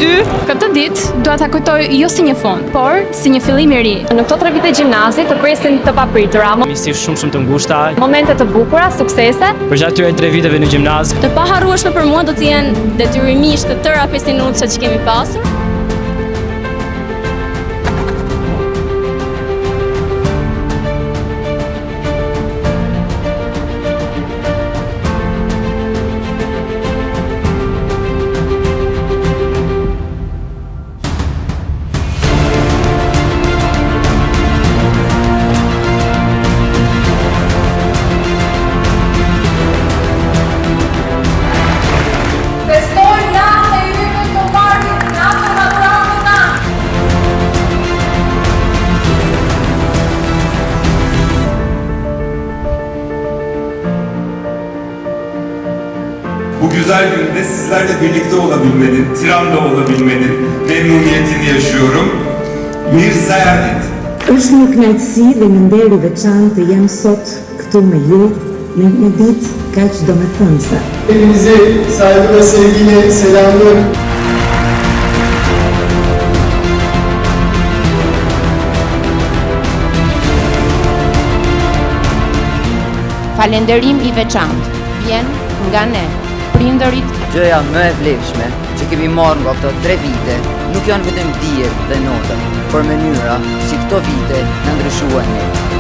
2022. Këtë ditë dua ta kujtoj jo si një fund, por si një fillim i ri. Në këto 3 vite gjimnazit të presin të papritura, Misi shumë të ngushta. momente të bukura, suksese. Përgjatë këtyre 3 viteve në gjimnaz, Të paharrueshme për mua do të jenë detyrimisht të tëra 5 minutat që kemi pasur. Bu güzel günde sizlerle birlikte olabilmenin, Tiran'da olabilmenin memnuniyetini yaşıyorum. Mirza Erdit. Është një kënaqësi dhe një nder i veçantë të jem sot këtu me ju në një ditë kaq domethënëse. Hepinizi saygı ve sevgiyle selamlıyorum. Falenderim i veçantë vjen nga ne, prindërit. Gjëja më e vlefshme që kemi marrë nga këto 3 vite nuk janë vetëm dijet dhe notën, por mënyra si këto vite na ndryshuan ne.